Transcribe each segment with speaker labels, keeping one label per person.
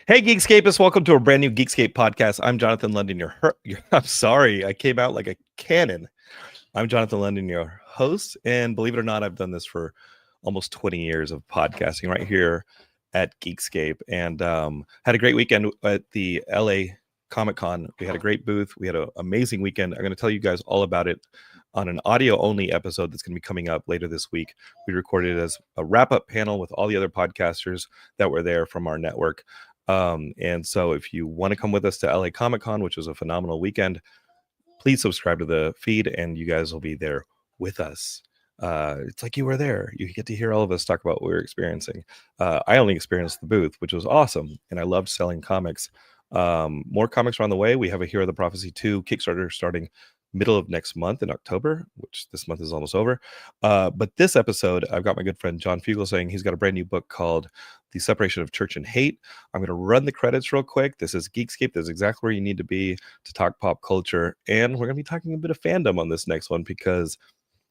Speaker 1: Hey, Geekscapists, welcome to a brand new Geekscape podcast. I'm Jonathan London, I'm sorry, I came out like a cannon. I'm Jonathan London, your host, and believe it or not, I've done this for almost 20 years of podcasting right here at Geekscape, and had a great weekend at the LA Comic-Con. We had a great booth. We had an amazing weekend. I'm going to tell you guys all about it on an audio-only episode that's going to be coming up later this week. We recorded it as a wrap-up panel with all the other podcasters that were there from our network. And so if you want to come with us to LA Comic-Con, which was a phenomenal weekend, please subscribe to the feed and you guys will be there with us. It's like you were there. You get to hear all of us talk about what we were experiencing. I only experienced the booth, which was awesome, and I loved selling comics. More comics are on the way. We have a Hero of the Prophecy 2 Kickstarter starting middle of next month in October, which this month is almost over. But this episode, I've got my good friend John Fugelsang. He's got a brand new book called The Separation of Church and Hate. I'm going to run the credits real quick. This is Geekscape. This is exactly where you need to be to talk pop culture. And we're going to be talking a bit of fandom on this next one, because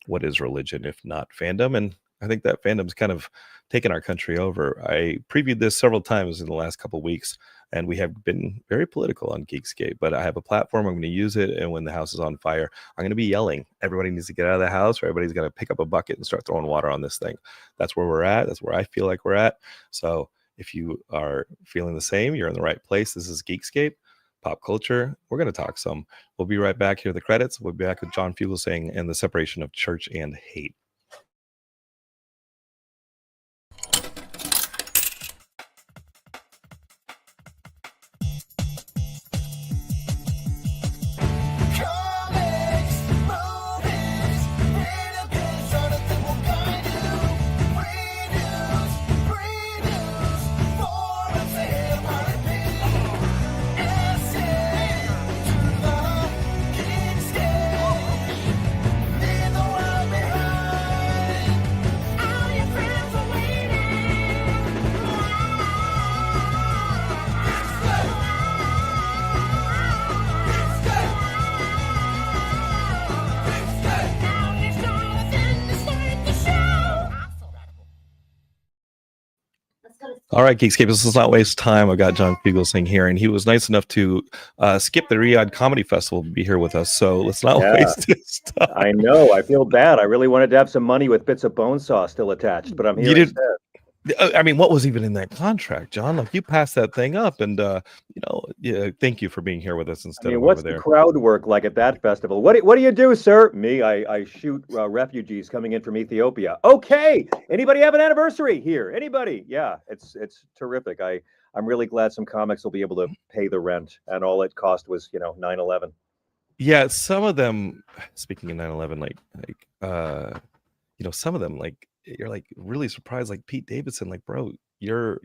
Speaker 1: what is religion if not fandom? And I think that fandom's kind of taken our country over. I previewed this several times in the last couple of weeks, and we have been very political on Geekscape, but I have a platform. I'm going to use it, and when the house is on fire, I'm going to be yelling. Everybody needs to get out of the house, or everybody's going to pick up a bucket and start throwing water on this thing. That's where we're at. That's where I feel like we're at. So if you are feeling the same, you're in the right place. This is Geekscape, pop culture. We're going to talk some. We'll be right back. Here are the credits. We'll be back with John Fugelsang and The Separation of Church and Hate. All right, Geekscape, let's not waste time. I got John Fugelsang here, and he was nice enough to skip the Riyadh Comedy Festival to be here with us. So let's not waste his time.
Speaker 2: I know. I feel bad. I really wanted to have some money with bits of bone saw still attached, but I'm here instead.
Speaker 1: I mean, what was even in that contract, John? Like, you passed that thing up, and thank you for being here with us instead of
Speaker 2: what's
Speaker 1: over there.
Speaker 2: The crowd work like at that festival? What do you do, sir? Me, I shoot refugees coming in from Ethiopia. Okay, anybody have an anniversary here? Anybody? Yeah, it's terrific. I'm really glad some comics will be able to pay the rent, and all it cost was 9/11.
Speaker 1: Yeah, some of them. Speaking of 9/11, some of them you're like really surprised, like Pete Davidson, like, bro, your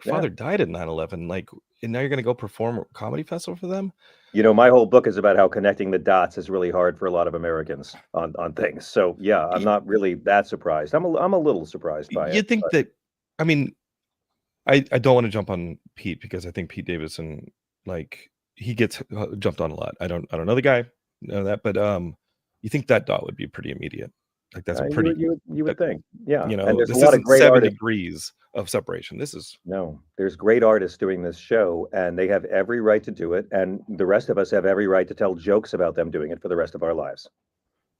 Speaker 1: father died at 9/11, like, and now you're gonna go perform a comedy festival for them.
Speaker 2: My whole book is about how connecting the dots is really hard for a lot of Americans on things. So yeah, I'm not really that surprised. I'm a little surprised by it.
Speaker 1: You think that? I mean, I don't want to jump on Pete, because I think Pete Davidson, like, he gets jumped on a lot. I don't know the guy, know that, but you think that dot would be pretty immediate? Like, that's a pretty.
Speaker 2: You would think, yeah.
Speaker 1: And there's a lot of great 7 degrees of separation.
Speaker 2: There's great artists doing this show, and they have every right to do it, and the rest of us have every right to tell jokes about them doing it for the rest of our lives.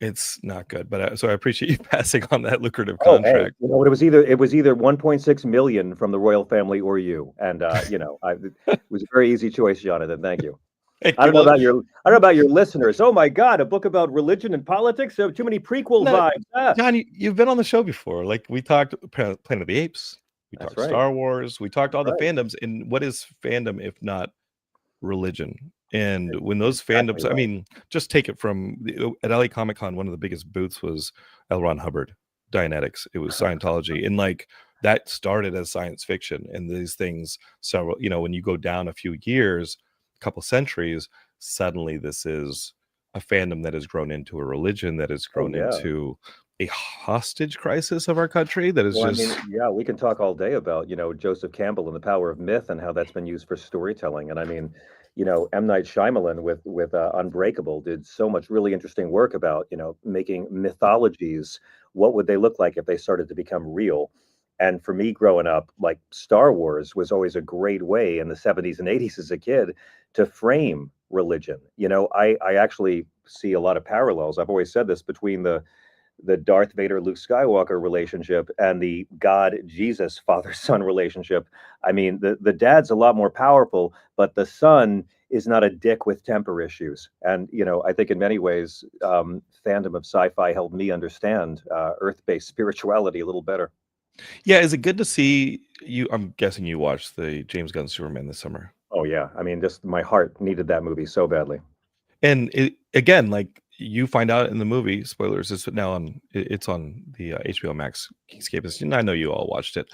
Speaker 1: It's not good, but so I appreciate you passing on that lucrative contract.
Speaker 2: Hey, it was either 1.6 million from the royal family or you, and it was a very easy choice, Jonathan. Thank you. I don't know about your listeners. Oh my God, a book about religion and politics. So too many prequel vibes.
Speaker 1: John, you've been on the show before. Like, we talked Planet of the Apes, we talked Star Wars, we talked all the fandoms. And what is fandom if not religion? And when those fandoms, I mean, just take it from at LA Comic-Con, one of the biggest booths was L. Ron Hubbard, Dianetics. It was Scientology, and like, that started as science fiction. And these things, several, when you go down a few years, couple centuries, suddenly this is a fandom that has grown into a religion, that has grown into a hostage crisis of our country. That is
Speaker 2: we can talk all day about Joseph Campbell and the power of myth and how that's been used for storytelling. And I mean, M. Night Shyamalan with Unbreakable did so much really interesting work about making mythologies. What would they look like if they started to become real? And for me growing up, like Star Wars was always a great way in the 70s and 80s as a kid to frame religion. I actually see a lot of parallels. I've always said this between the Darth Vader Luke Skywalker relationship and the God Jesus father son relationship. I mean, the dad's a lot more powerful, but the son is not a dick with temper issues. And I think in many ways, fandom of sci-fi helped me understand Earth-based spirituality a little better.
Speaker 1: Yeah, is it good to see you? I'm guessing you watched the James Gunn Superman this summer.
Speaker 2: Oh yeah, I mean, just my heart needed that movie so badly.
Speaker 1: And again, like you find out in the movie, spoilers, it's on the HBO Max Geekscape. And I know you all watched it.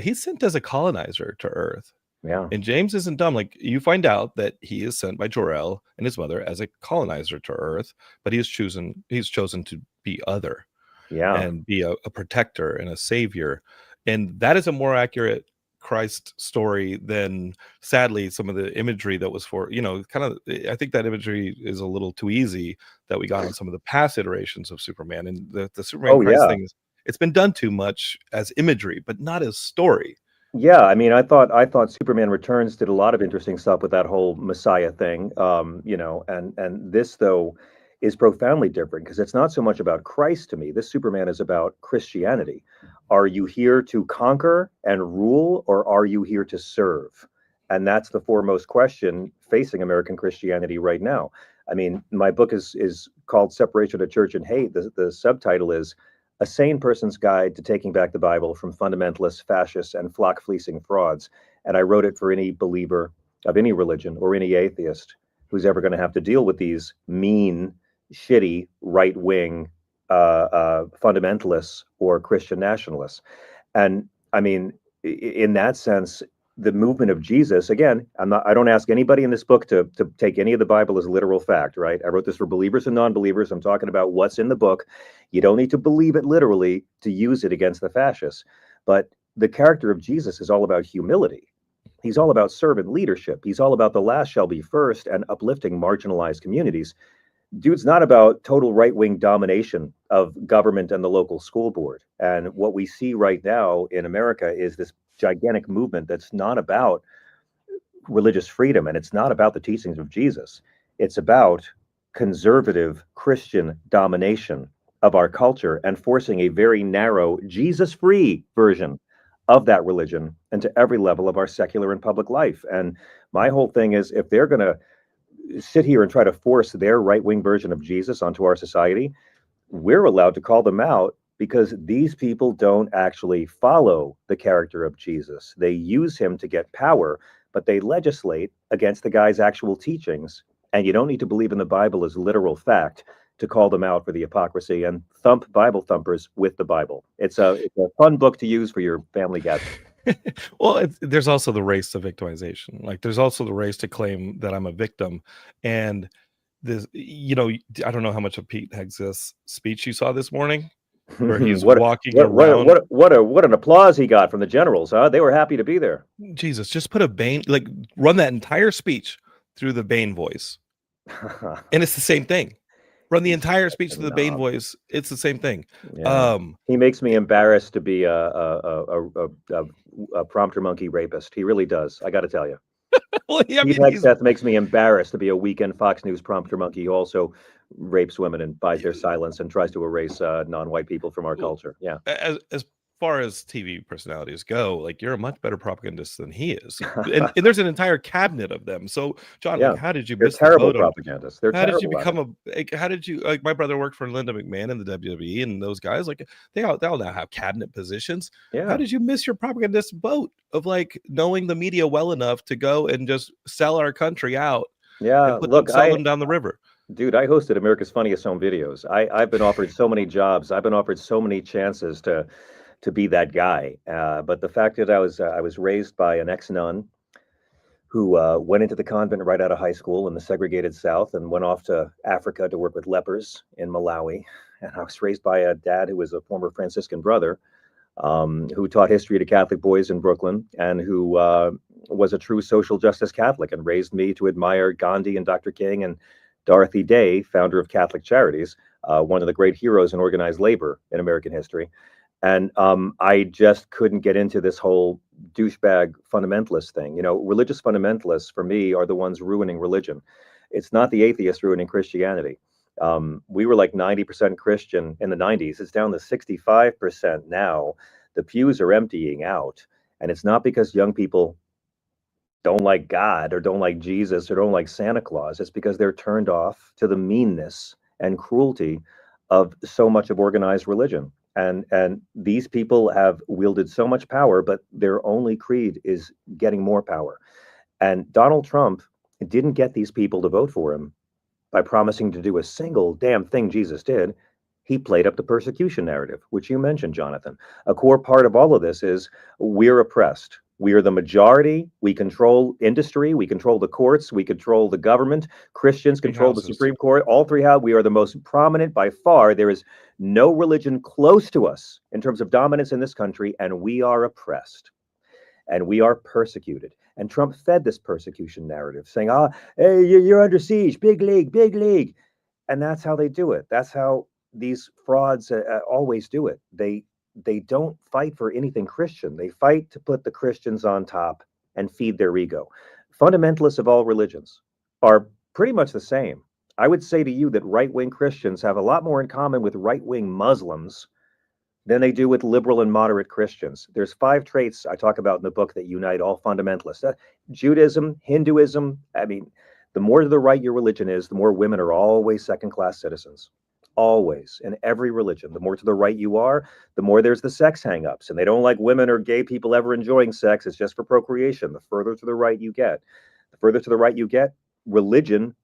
Speaker 1: He's sent as a colonizer to Earth.
Speaker 2: Yeah.
Speaker 1: And James isn't dumb. Like you find out that he is sent by Jor-El and his mother as a colonizer to Earth, but he's chosen to be other.
Speaker 2: Yeah.
Speaker 1: And be a protector and a savior. And that is a more accurate Christ story than, sadly, some of the imagery that was I think that imagery is a little too easy that we got on some of the past iterations of Superman. And the Superman Christ thing, it's been done too much as imagery, but not as story.
Speaker 2: Yeah, I mean, I thought Superman Returns did a lot of interesting stuff with that whole Messiah thing. And this though is profoundly different because it's not so much about Christ to me. This Superman is about Christianity. Are you here to conquer and rule, or are you here to serve? And that's the foremost question facing American Christianity right now. I mean, my book is called Separation of Church and Hate. The subtitle is A Sane Person's Guide to Taking Back the Bible from Fundamentalists, Fascists, and Flock-Fleecing Frauds. And I wrote it for any believer of any religion or any atheist who's ever going to have to deal with these mean, shitty, right-wing fundamentalists or Christian nationalists. And I mean, in that sense, the movement of Jesus, again, I don't ask anybody in this book to take any of the Bible as literal fact, right? I wrote this for believers and non-believers. I'm talking about what's in the book. You don't need to believe it literally to use it against the fascists. But the character of Jesus is all about humility. He's all about servant leadership. He's all about the last shall be first and uplifting marginalized communities. Dude's not about total right-wing domination of government and the local school board. And what we see right now in America is this gigantic movement that's not about religious freedom, and it's not about the teachings of Jesus. It's about conservative Christian domination of our culture and forcing a very narrow Jesus-free version of that religion into every level of our secular and public life. And my whole thing is, if they're going to sit here and try to force their right-wing version of Jesus onto our society, we're allowed to call them out, because these people don't actually follow the character of Jesus. They use him to get power, but they legislate against the guy's actual teachings. And you don't need to believe in the Bible as literal fact to call them out for the hypocrisy and thump Bible thumpers with the Bible. It's a fun book to use for your family gathering.
Speaker 1: Well, there's also the race to victimization. Like there's also the race to claim that I'm a victim. And this, I don't know how much of Pete Hegseth's speech you saw this morning, where he's walking around.
Speaker 2: What an applause he got from the generals, huh? They were happy to be there.
Speaker 1: Jesus, just put a Bane, like run that entire speech through the Bane voice. And it's the same thing. Run the entire speech through the Bane voice. It's the same thing.
Speaker 2: Yeah. He makes me embarrassed to be a prompter monkey rapist. He really does. I got to tell you.
Speaker 1: Well, yeah,
Speaker 2: Pete Hegseth makes me embarrassed to be a weekend Fox News prompter monkey who also rapes women and buys their silence and tries to erase non-white people from our culture. Yeah.
Speaker 1: As far as TV personalities go, like you're a much better propagandist than he is, and there's an entire cabinet of them. So, John, like, how did you miss
Speaker 2: terrible propagandists?
Speaker 1: Did you become how did you, like, my brother worked for Linda McMahon in the WWE, and those guys, like they all now have cabinet positions.
Speaker 2: Yeah.
Speaker 1: How did you miss your propagandist boat of like knowing the media well enough to go and just sell our country out?
Speaker 2: Yeah,
Speaker 1: sell them down the river.
Speaker 2: Dude, I hosted America's Funniest Home Videos. I've been offered so many jobs. I've been offered so many chances to be that guy. But the fact that I was raised by an ex-nun who went into the convent right out of high school in the segregated South and went off to Africa to work with lepers in Malawi. And I was raised by a dad who was a former Franciscan brother who taught history to Catholic boys in Brooklyn, and who was a true social justice Catholic and raised me to admire Gandhi and Dr. King and Dorothy Day, founder of Catholic Charities, one of the great heroes in organized labor in American history. And I just couldn't get into this whole douchebag fundamentalist thing. You know, religious fundamentalists for me are the ones ruining religion. It's not the atheists ruining Christianity. We were like 90% Christian in the 90s. It's down to 65% now. The pews are emptying out. And it's not because young people don't like God or don't like Jesus or don't like Santa Claus. It's because they're turned off to the meanness and cruelty of so much of organized religion. And these people have wielded so much power, but their only creed is getting more power. And Donald Trump didn't get these people to vote for him by promising to do a single damn thing Jesus did. He played up the persecution narrative, which you mentioned, Jonathan. A core part of all of this is we're oppressed. We are the majority. We control industry. We control the courts. We control the government. Christians control the Supreme Court. All three have. We are the most prominent by far. There is no religion close to us in terms of dominance in this country, and we are oppressed. And we are persecuted. And Trump fed this persecution narrative, saying, hey, you're under siege, big league, big league. And that's how they do it. That's how these frauds always do it. They don't fight for anything Christian. They fight to put the Christians on top and feed their ego. Fundamentalists of all religions are pretty much the same. I would say to you that right-wing Christians have a lot more in common with right-wing Muslims than they do with liberal and moderate Christians. There's 5 traits I talk about in the book that unite all fundamentalists. Judaism, Hinduism, I mean, the more to the right your religion is, the more women are always second-class citizens. Always, in every religion. The more to the right you are, the more there's the sex hang-ups. And they don't like women or gay people ever enjoying sex. It's just for procreation. The further to the right you get, religion,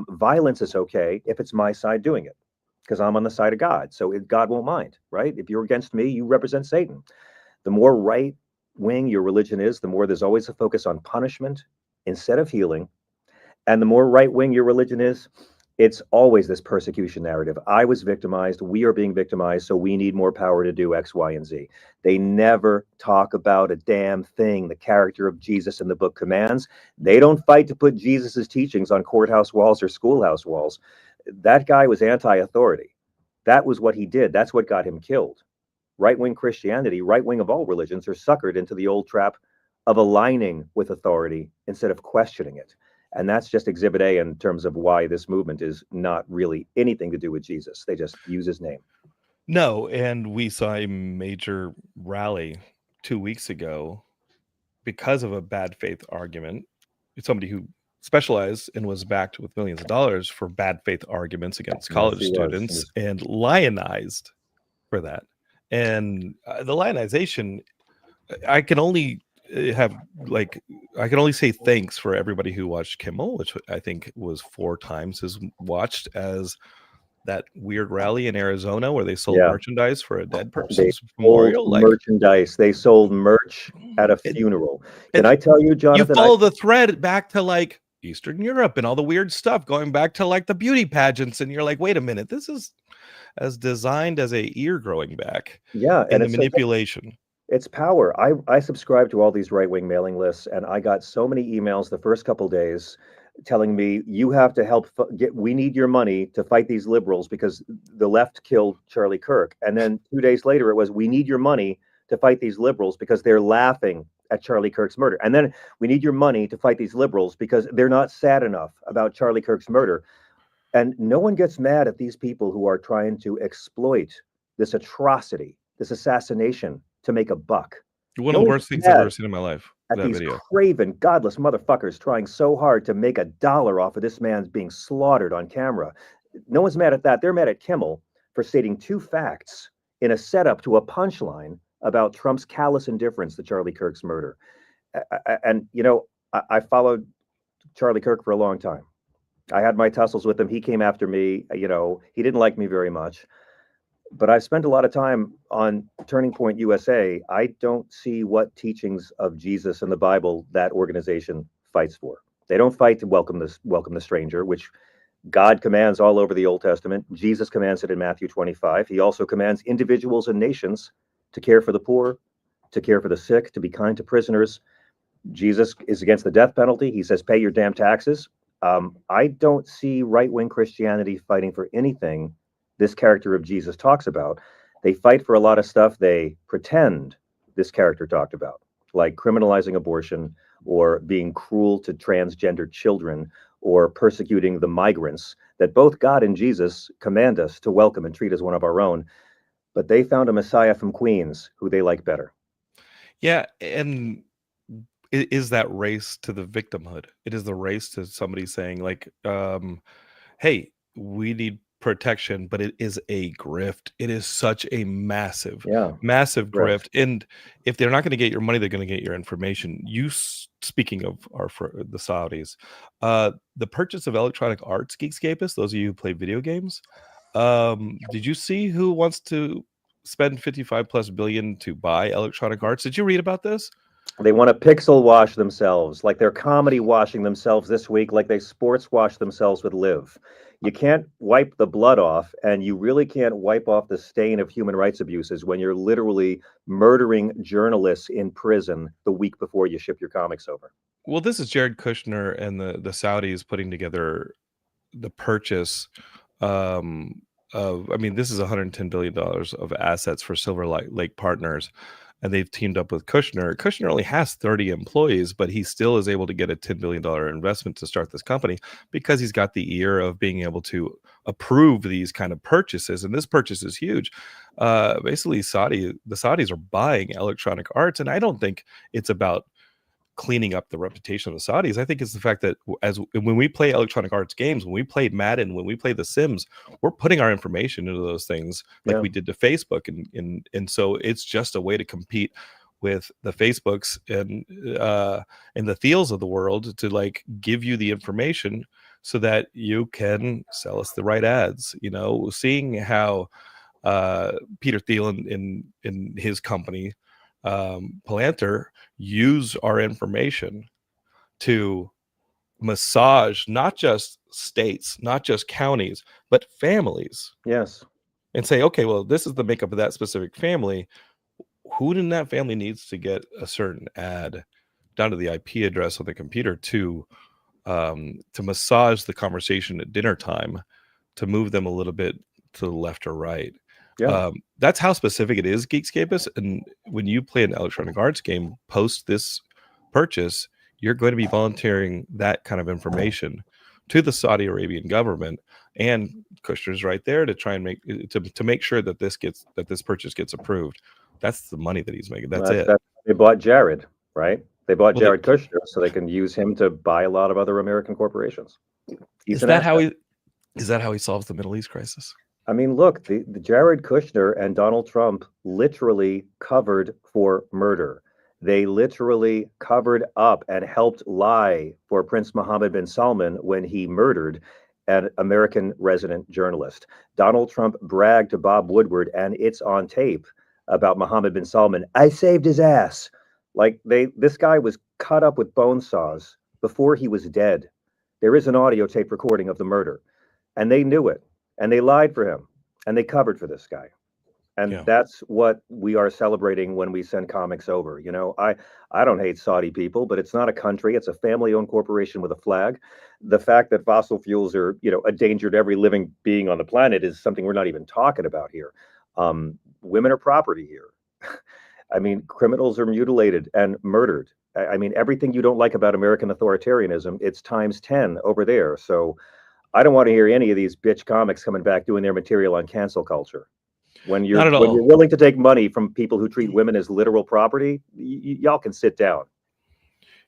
Speaker 2: violence is okay if it's my side doing it, because I'm on the side of God. So God won't mind, right? If you're against me, you represent Satan. The more right-wing your religion is, the more there's always a focus on punishment instead of healing. And the more right-wing your religion is, it's always this persecution narrative. I was victimized. We are being victimized. So we need more power to do X, Y, and Z. They never talk about a damn thing the character of Jesus in the book commands. They don't fight to put Jesus's teachings on courthouse walls or schoolhouse walls. That guy was anti-authority. That was what he did. That's what got him killed. Right-wing Christianity, right-wing of all religions, are suckered into the old trap of aligning with authority instead of questioning it. And that's just exhibit A in terms of why this movement is not really anything to do with Jesus. They just use his name.
Speaker 1: No, and we saw a major rally 2 weeks ago because of a bad faith argument. Somebody who specialized and was backed with millions of dollars for bad faith arguments against college students and lionized for that. And the lionization, I can only say thanks for everybody who watched Kimmel, which I think was 4 times as watched as that weird rally in Arizona where they sold merchandise for a dead person's memorial.
Speaker 2: Merchandise. They sold merch at a funeral. Can I tell you, Jonathan?
Speaker 1: You follow the thread back to like Eastern Europe and all the weird stuff, going back to like the beauty pageants, and you're like, wait a minute, this is as designed as a ear growing back.
Speaker 2: Yeah,
Speaker 1: and the manipulation.
Speaker 2: It's power. I subscribe to all these right-wing mailing lists, and I got so many emails the first couple days telling me, you have to help we need your money to fight these liberals because the left killed Charlie Kirk. And then 2 days later, it was, we need your money to fight these liberals because they're laughing at Charlie Kirk's murder. And then we need your money to fight these liberals because they're not sad enough about Charlie Kirk's murder. And no one gets mad at these people who are trying to exploit this atrocity, this assassination, to make a buck.
Speaker 1: One of the worst things I've ever seen in my life.
Speaker 2: At these craven, godless motherfuckers trying so hard to make $1 off of this man's being slaughtered on camera. No one's mad at that. They're mad at Kimmel for stating 2 facts in a setup to a punchline about Trump's callous indifference to Charlie Kirk's murder. And, you know, I followed Charlie Kirk for a long time. I had my tussles with him. He came after me. You know, he didn't like me very much. But I spent a lot of time on Turning Point USA. I don't see what teachings of Jesus in the Bible that organization fights for. They don't fight to welcome the stranger, which God commands all over the Old Testament. Jesus commands it in Matthew 25. He also commands individuals and nations to care for the poor, to care for the sick, to be kind to prisoners. Jesus is against the death penalty. He says, pay your damn taxes. I don't see right-wing Christianity fighting for anything this character of Jesus talks about. They fight for a lot of stuff they pretend this character talked about, like criminalizing abortion or being cruel to transgender children or persecuting the migrants that both God and Jesus command us to welcome and treat as one of our own. But they found a Messiah from Queens who they like better.
Speaker 1: Yeah, and it is that race to the victimhood. It is the race to somebody saying like, hey, we need protection, but it is a grift. It is such a massive,
Speaker 2: Yeah,
Speaker 1: massive
Speaker 2: correct.
Speaker 1: grift. And if they're not going to get your money, they're going to get your information. Speaking of the Saudis, the purchase of electronic arts, Geekscapists, those of you who play video games, did you see who wants to spend 55 plus billion to buy electronic arts? Did you read about this?
Speaker 2: They want to pixel wash themselves, like they're comedy washing themselves this week, like they sports wash themselves with Live. You can't wipe the blood off, and you really can't wipe off the stain of human rights abuses when you're literally murdering journalists in prison the week before you ship your comics over.
Speaker 1: Well, this is Jared Kushner and the Saudis putting together the purchase I mean, this is $110 billion of assets for Silver Lake Partners, and they've teamed up with Kushner. Kushner only has 30 employees, but he still is able to get a $10 billion investment to start this company because he's got the ear of being able to approve these kind of purchases. And this purchase is huge. Basically, the Saudis are buying electronic arts, and I don't think it's about cleaning up the reputation of the Saudis. I think it's the fact that when we play electronic arts games, when we play Madden, when we play The Sims, we're putting our information into those things like we did to Facebook, and so it's just a way to compete with the Facebooks and the Thiels of the world to like give you the information so that you can sell us the right ads. You know, seeing how Peter Thiel in his company Palantir use our information to massage not just states, not just counties, but families.
Speaker 2: Yes.
Speaker 1: And say, okay, well, this is the makeup of that specific family. Who in that family needs to get a certain ad down to the IP address on the computer to massage the conversation at dinner time, to move them a little bit to the left or right. That's how specific it is, Geekscapists. And when you play an electronic arts game post this purchase, you're going to be volunteering that kind of information to the Saudi Arabian government, and Kushner's right there to try and make sure that this purchase gets approved. That's the money that he's making. That's it.
Speaker 2: They bought Jared, right? They bought Jared Kushner so they can use him to buy a lot of other American corporations.
Speaker 1: Is that how he solves the Middle East crisis?
Speaker 2: I mean, look, the Jared Kushner and Donald Trump literally covered for murder. They literally covered up and helped lie for Prince Mohammed bin Salman when he murdered an American resident journalist. Donald Trump bragged to Bob Woodward, and it's on tape, about Mohammed bin Salman. I saved his ass. Like this guy was cut up with bone saws before he was dead. There is an audio tape recording of the murder, and they knew it. And they lied for him, and they covered for this guy. And that's what we are celebrating when we send comics over. You know, I don't hate Saudi people, but it's not a country. It's a family-owned corporation with a flag. The fact that fossil fuels are, a danger to every living being on the planet is something we're not even talking about here. Women are property here. I mean, criminals are mutilated and murdered. I mean, everything you don't like about American authoritarianism, it's times 10 over there. So I don't want to hear any of these bitch comics coming back doing their material on cancel culture. When you're willing to take money from people who treat women as literal property, y'all can sit down.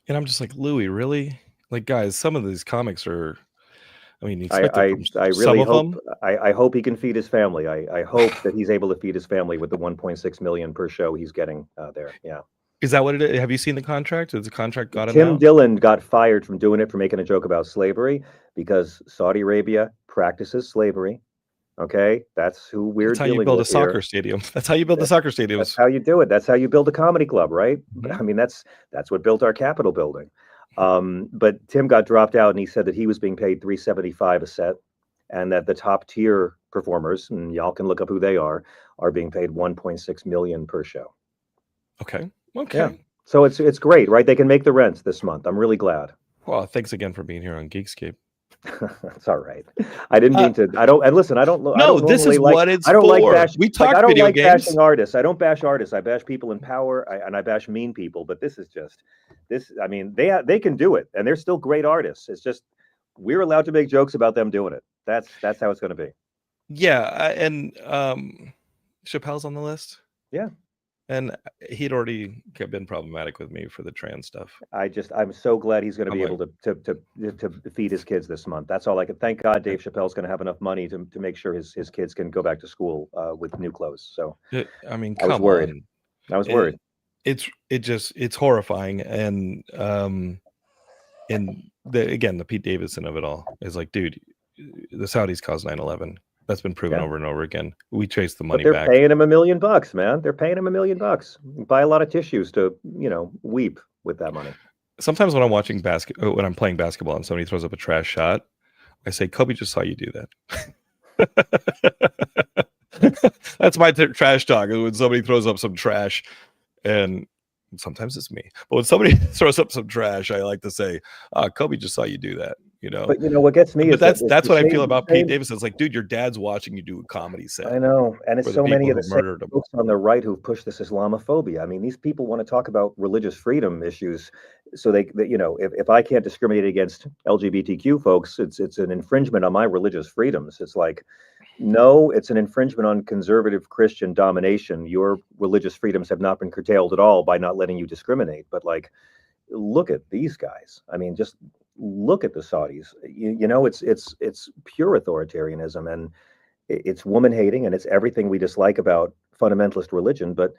Speaker 1: And I'm just like, Louis, really? Like, guys, some of these comics are. I mean,
Speaker 2: I really hope. I hope he can feed his family. I hope that he's able to feed his family with the 1.6 million per show he's getting there. Yeah.
Speaker 1: Is that what it is? Have you seen the contract? Has the contract got him
Speaker 2: Tim
Speaker 1: out?
Speaker 2: Dillon got fired from doing it for making a joke about slavery because Saudi Arabia practices slavery. Okay, that's who we're dealing with.
Speaker 1: That's how you build a soccer stadium. That's how you build the soccer stadiums.
Speaker 2: That's how you do it. That's how you build a comedy club, right? I mean, that's what built our Capitol building. But Tim got dropped out, and he said that he was being paid $375 a set, and that the top tier performers, and y'all can look up who they are being paid $1.6 million per show.
Speaker 1: Okay.
Speaker 2: Yeah. So it's great, right? They can make the rents this month. I'm really glad.
Speaker 1: Well, thanks again for being here on Geekscape.
Speaker 2: It's all right. I didn't mean to. I don't. And listen, I don't. I
Speaker 1: No,
Speaker 2: don't
Speaker 1: this
Speaker 2: normally
Speaker 1: is
Speaker 2: like.
Speaker 1: what it's
Speaker 2: I don't like
Speaker 1: for.
Speaker 2: bash.
Speaker 1: We
Speaker 2: Like,
Speaker 1: talk
Speaker 2: I don't
Speaker 1: video
Speaker 2: like
Speaker 1: games.
Speaker 2: bashing artists. I don't bash artists. I bash people in power, and I bash mean people. But this is just this. I mean, they can do it, and they're still great artists. It's just we're allowed to make jokes about them doing it. That's how it's going to be.
Speaker 1: Yeah, and Chappelle's on the list.
Speaker 2: Yeah.
Speaker 1: And he'd already been problematic with me for the trans stuff.
Speaker 2: I'm so glad he's going to be able to feed his kids this month. That's all I can. Thank God Dave Chappelle's going to have enough money to make sure his kids can go back to school with new clothes. So
Speaker 1: I mean,
Speaker 2: I was worried. I was worried.
Speaker 1: It's horrifying, and the Pete Davidson of it all is like, dude, the Saudis caused 9/11. That's been proven over and over again. We chase the money
Speaker 2: but they're
Speaker 1: back.
Speaker 2: paying him $1 million, man. They're paying him $1 million. Buy a lot of tissues to, weep with that money.
Speaker 1: Sometimes when I'm watching when I'm playing basketball and somebody throws up a trash shot, I say, Kobe just saw you do that. That's my trash talk. When somebody throws up some trash, and sometimes it's me, but when somebody throws up some trash, I like to say, Kobe just saw you do that.
Speaker 2: But what gets me is
Speaker 1: that's what I feel about Pete Davidson. It's like, dude, your dad's watching you do a comedy set.
Speaker 2: I know, and it's so many of the same folks on the right who push this Islamophobia. I mean, these people want to talk about religious freedom issues, so they if I can't discriminate against LGBTQ folks, it's an infringement on my religious freedoms. It's like, no, it's an infringement on conservative Christian domination. Your religious freedoms have not been curtailed at all by not letting you discriminate. But like, look at these guys. I mean, just look at the Saudis. It's pure authoritarianism, and it's woman hating, and it's everything we dislike about fundamentalist religion. But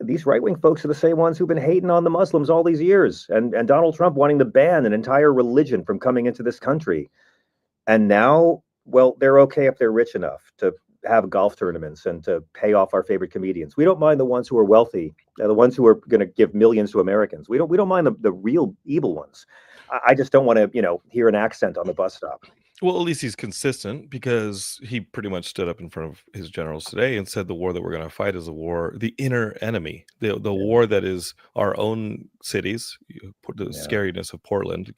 Speaker 2: these right-wing folks are the same ones who've been hating on the Muslims all these years, and Donald Trump wanting to ban an entire religion from coming into this country. And now, well, they're okay if they're rich enough to have golf tournaments and to pay off our favorite comedians. We don't mind the ones who are wealthy, the ones who are going to give millions to Americans. We don't mind the real evil ones. I just don't want to, hear an accent on the bus stop.
Speaker 1: Well, at least he's consistent, because he pretty much stood up in front of his generals today and said the war that we're going to fight is a war, the inner enemy, the war that is our own cities, the scariness of Portland,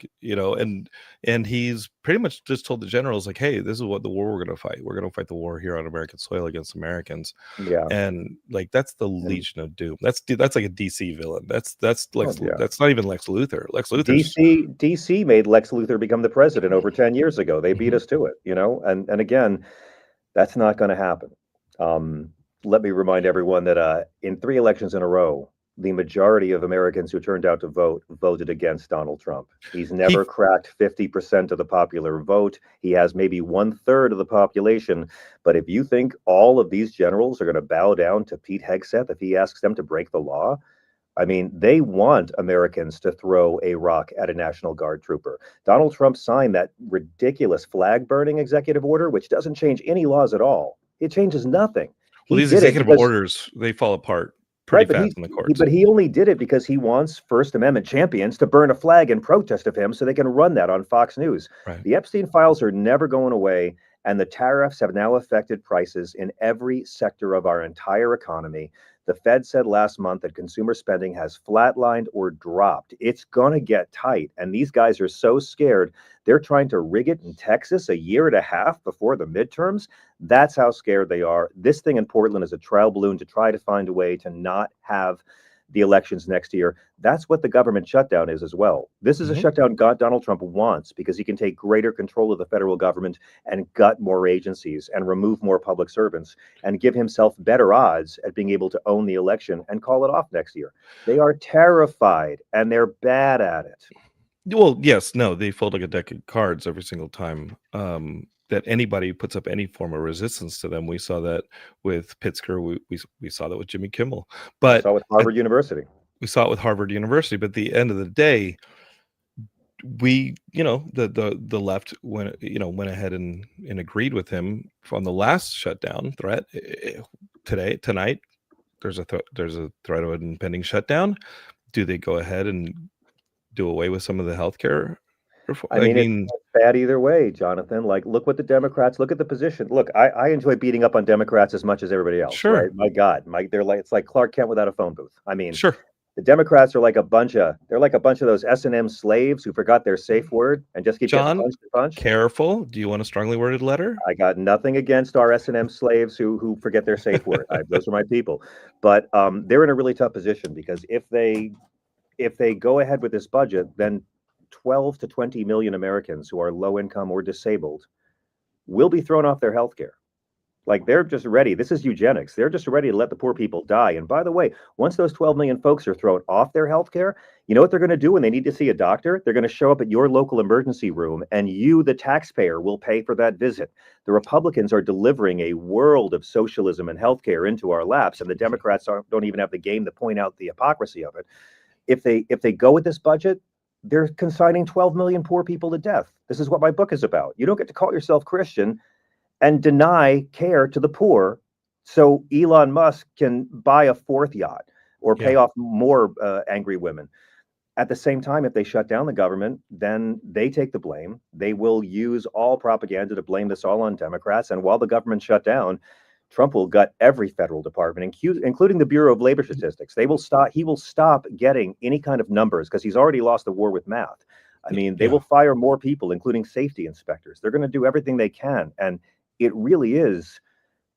Speaker 1: and he's pretty much just told the generals, like, hey, this is what the war we're going to fight. We're going to fight the war here on American soil against Americans.
Speaker 2: Yeah.
Speaker 1: And like, that's the Legion of Doom. That's like a DC villain. That's that's not even Lex Luthor. Lex Luthor.
Speaker 2: DC made Lex Luthor become the president over 10 years ago. They beat us to it, and again, that's not going to happen. Let me remind everyone that in 3 elections in a row, the majority of Americans who turned out to vote voted against Donald Trump. He's never cracked 50% of the popular vote. He has maybe 1/3 of the population. But if you think all of these generals are going to bow down to Pete Hegseth if he asks them to break the law, I mean, they want Americans to throw a rock at a National Guard trooper. Donald Trump signed that ridiculous flag burning executive order, which doesn't change any laws at all. It changes nothing.
Speaker 1: Well, these executive orders, they fall apart pretty fast in the courts.
Speaker 2: But he only did it because he wants First Amendment champions to burn a flag in protest of him so they can run that on Fox News.
Speaker 1: Right.
Speaker 2: The Epstein files are never going away, and the tariffs have now affected prices in every sector of our entire economy. The Fed said last month that consumer spending has flatlined or dropped. It's going to get tight. And these guys are so scared. They're trying to rig it in Texas 1.5 years before the midterms. That's how scared they are. This thing in Portland is a trial balloon to try to find a way to not have the elections next year. That's what the government shutdown is as well. This is a shutdown Donald Trump wants, because he can take greater control of the federal government and gut more agencies and remove more public servants and give himself better odds at being able to own the election and call it off next year. They are terrified, and they're bad at it.
Speaker 1: Well, yes, no, they fold like a deck of cards every single time that anybody puts up any form of resistance to them. We saw that with Pritzker. We saw that with Jimmy Kimmel. But
Speaker 2: we saw it with Harvard University.
Speaker 1: We saw it with Harvard University. But at the end of the day, we, the left went ahead and agreed with him on the last shutdown threat. Tonight, there's a threat of an impending shutdown. Do they go ahead and do away with some of the healthcare?
Speaker 2: I mean, it's bad either way, Jonathan. Like, look what the Democrats, look at the position. Look, I enjoy beating up on Democrats as much as everybody else.
Speaker 1: Sure.
Speaker 2: Right? My God, it's like Clark Kent without a phone booth. I mean,
Speaker 1: sure.
Speaker 2: The Democrats are like a bunch of those S&M slaves who forgot their safe word and just keep getting
Speaker 1: John,
Speaker 2: punched and punched.
Speaker 1: careful. Do you want a strongly worded letter?
Speaker 2: I got nothing against our S&M slaves who forget their safe word. Those are my people, but they're in a really tough position because if they go ahead with this budget, then 12 to 20 million Americans who are low income or disabled will be thrown off their health care. Like they're just ready. This is eugenics. They're just ready to let the poor people die. And by the way, once those 12 million folks are thrown off their health care, you know what they're going to do when they need to see a doctor? They're going to show up at your local emergency room and you, the taxpayer, will pay for that visit. The Republicans are delivering a world of socialism and healthcare into our laps, and the Democrats don't even have the game to point out the hypocrisy of it. If they go with this budget, they're consigning 12 million poor people to death. This is what my book is about. You don't get to call yourself Christian and deny care to the poor so Elon Musk can buy a fourth yacht or pay off more angry women. At the same time, if they shut down the government, then they take the blame. They will use all propaganda to blame this all on Democrats. And while the government shut down, Trump will gut every federal department, including the Bureau of Labor Statistics. He will stop getting any kind of numbers because he's already lost the war with math. I mean, they will fire more people, including safety inspectors. They're going to do everything they can. And it really is.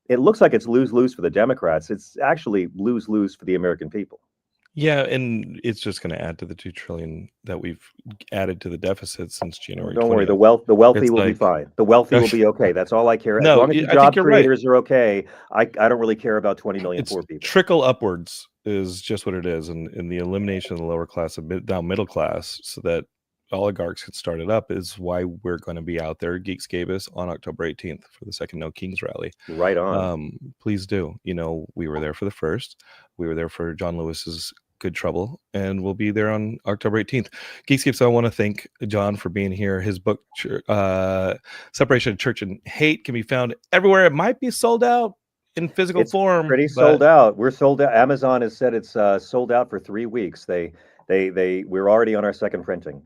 Speaker 2: It looks like it's lose-lose for the Democrats. It's actually lose-lose for the American people.
Speaker 1: Yeah, and it's just going to add to the $2 trillion that we've added to the deficit since January.
Speaker 2: Don't worry, the wealthy will be fine. The wealthy will be okay. That's all I care.
Speaker 1: No,
Speaker 2: as long as the
Speaker 1: I
Speaker 2: job
Speaker 1: think you're
Speaker 2: creators are okay, I don't really care about 20 million
Speaker 1: It's
Speaker 2: poor people.
Speaker 1: trickle upwards is just what it is, and the elimination of the lower class and down middle class, so that oligarchs get started up, is why we're going to be out there, Geekscape, on October 18th for the second No Kings rally.
Speaker 2: Right on.
Speaker 1: Please do. You know, we were there for the first. We were there for John Lewis's Good Trouble, and we'll be there on October 18th. Geekscape, so I want to thank John for being here. His book, Separation of Church and Hate, can be found everywhere. It might be sold out in physical form.
Speaker 2: Pretty sold out. We're sold out. Amazon has said it's sold out for 3 weeks. We're already on our second printing.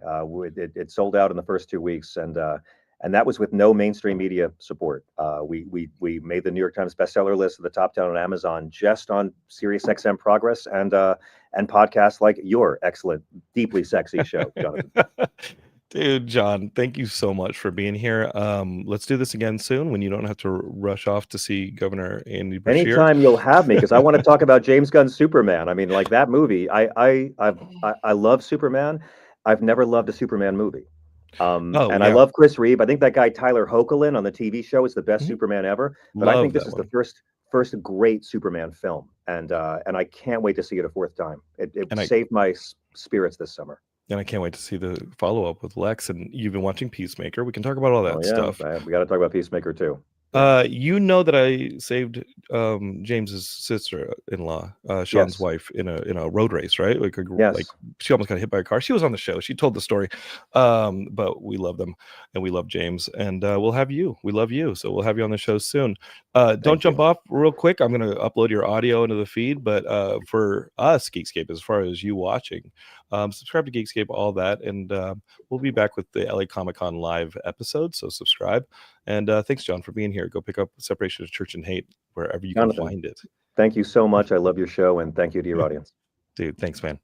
Speaker 2: It sold out in the first 2 weeks, and that was with no mainstream media support. We made the New York Times bestseller list of the top 10 on Amazon just on SiriusXM Progress and podcasts like your excellent, deeply sexy show, Jonathan.
Speaker 1: Dude, John, thank you so much for being here. Let's do this again soon when you don't have to rush off to see Governor Andy Beshear.
Speaker 2: Anytime you'll have me, because I want to talk about James Gunn's Superman. I mean, like that movie. I love Superman. I've never loved a Superman movie. I love Chris Reeve. I think that guy Tyler Hoechlin on the TV show is the best Superman ever. But I think this is the first great Superman film, and I can't wait to see it a fourth time. It saved my spirits this summer.
Speaker 1: And I can't wait to see the follow-up with Lex. And you've been watching Peacemaker. We can talk about all that stuff.
Speaker 2: We got to talk about Peacemaker too.
Speaker 1: You know that I saved James's sister-in-law, Sean's wife, in a road race, right? Like she almost got hit by a car. She was on the show. She told the story. But we love them, and we love James, and we'll have you. We love you, so we'll have you on the show soon. Don't jump off real quick. I'm going to upload your audio into the feed, but for us, Geekscape, as far as you watching, subscribe to Geekscape, all that, and we'll be back with the LA Comic-Con live episode, so subscribe. And thanks, John, for being here. Go pick up Separation of Church and Hate wherever you can find it.
Speaker 2: Thank you so much. I love your show, and thank you to your audience.
Speaker 1: Dude, thanks, man.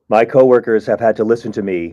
Speaker 2: My coworkers have had to listen to me